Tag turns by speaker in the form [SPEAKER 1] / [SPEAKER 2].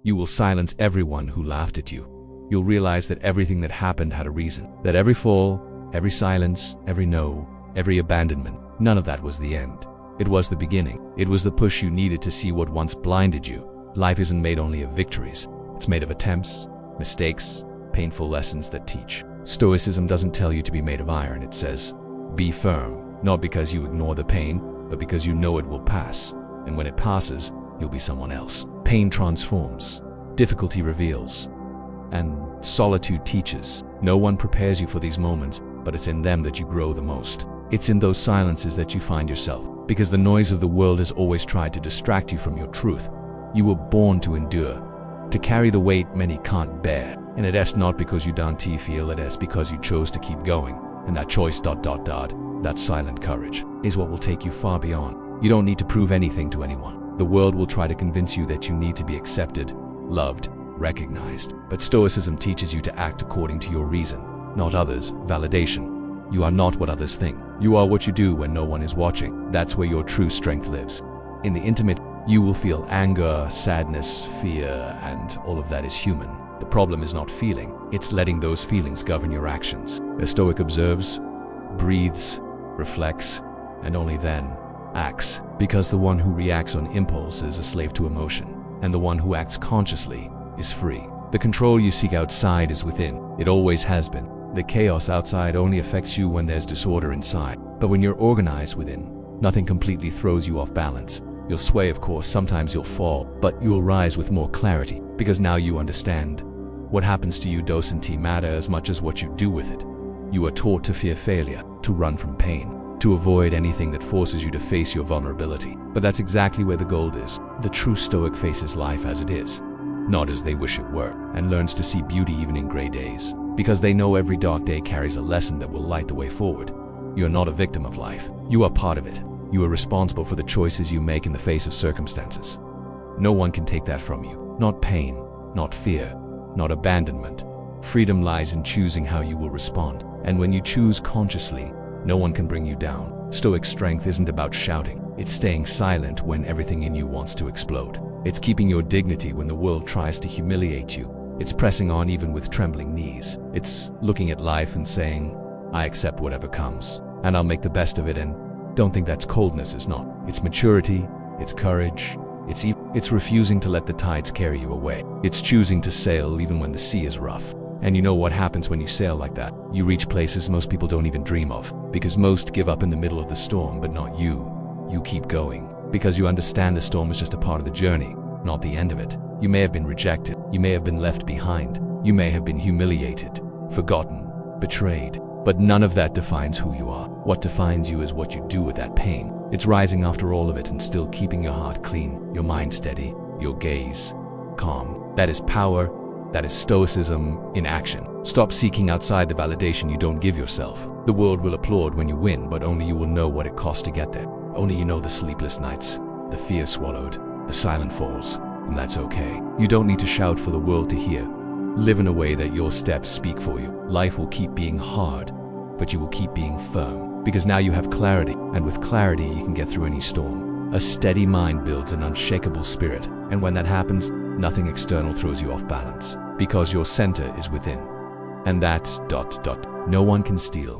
[SPEAKER 1] You will silence everyone who laughed at you. You'll realize that everything that happened had a reason. That every fall, every silence, every no, every abandonment, none of that was the end. It was the beginning. It was the push you needed to see what once blinded you. Life isn't made only of victories. It's made of attempts, mistakes, painful lessons that teach. Stoicism doesn't tell you to be made of iron. It says, be firm, not because you ignore the pain, but because you know it will pass. And when it passes, you'll be someone else. Pain transforms, difficulty reveals, and solitude teaches. No one prepares you for these moments, but it's in them that you grow the most. It's in those silences that you find yourself, because the noise of the world has always tried to distract you from your truth. You were born to endure, to carry the weight many can't bear. And it is not because you don't feel, it is because you chose to keep going. And that choice ... that silent courage, is what will take you far beyond. You don't need to prove anything to anyone. The world will try to convince you that you need to be accepted, loved, recognized. But Stoicism teaches you to act according to your reason, not others' validation. You are not what others think. You are what you do when no one is watching. That's where your true strength lives. In the intimate, you will feel anger, sadness, fear, and all of that is human. The problem is not feeling, it's letting those feelings govern your actions. A Stoic observes, breathes, reflects, and only then acts. Because the one who reacts on impulse is a slave to emotion, and the one who acts consciously is free. The control you seek outside is within. It always has been. The chaos outside only affects you when there's disorder inside. But when you're organized within, nothing completely throws you off balance. You'll sway, of course, sometimes you'll fall, but you'll rise with more clarity, because now you understand. What happens to you doesn't matter as much as what you do with it. You are taught to fear failure, to run from pain, to avoid anything that forces you to face your vulnerability. But that's exactly where the gold is. The true Stoic faces life as it is, not as they wish it were, and learns to see beauty even in gray days. Because they know every dark day carries a lesson that will light the way forward. You are not a victim of life. You are part of it. You are responsible for the choices you make in the face of circumstances. No one can take that from you. Not pain, not fear, not abandonment. Freedom lies in choosing how you will respond. And when you choose consciously, no one can bring you down. Stoic strength isn't about shouting. It's staying silent when everything in you wants to explode. It's keeping your dignity when the world tries to humiliate you. It's pressing on even with trembling knees. It's looking at life and saying, I accept whatever comes, and I'll make the best of it. And don't think that's coldness. Is not. It's maturity, it's courage, it's refusing to let the tides carry you away. It's choosing to sail even when the sea is rough. And you know what happens when you sail like that? You reach places most people don't even dream of, because most give up in the middle of the storm, but not you. You keep going, because you understand the storm is just a part of the journey, not the end of it. You may have been rejected, you may have been left behind, you may have been humiliated, forgotten, betrayed, but none of that defines who you are. What defines you is what you do with that pain. It's rising after all of it and still keeping your heart clean, your mind steady, your gaze calm. That is power. That is Stoicism in action. Stop seeking outside the validation you don't give yourself. The world will applaud when you win, but only you will know what it costs to get there. Only you know the sleepless nights, the fear swallowed, the silent falls, and that's okay. You don't need to shout for the world to hear. Live in a way that your steps speak for you. Life will keep being hard, but you will keep being firm, because now you have clarity, and with clarity you can get through any storm. A steady mind builds an unshakable spirit, and when that happens, nothing external throws you off balance, because your center is within. And that's ... no one can steal.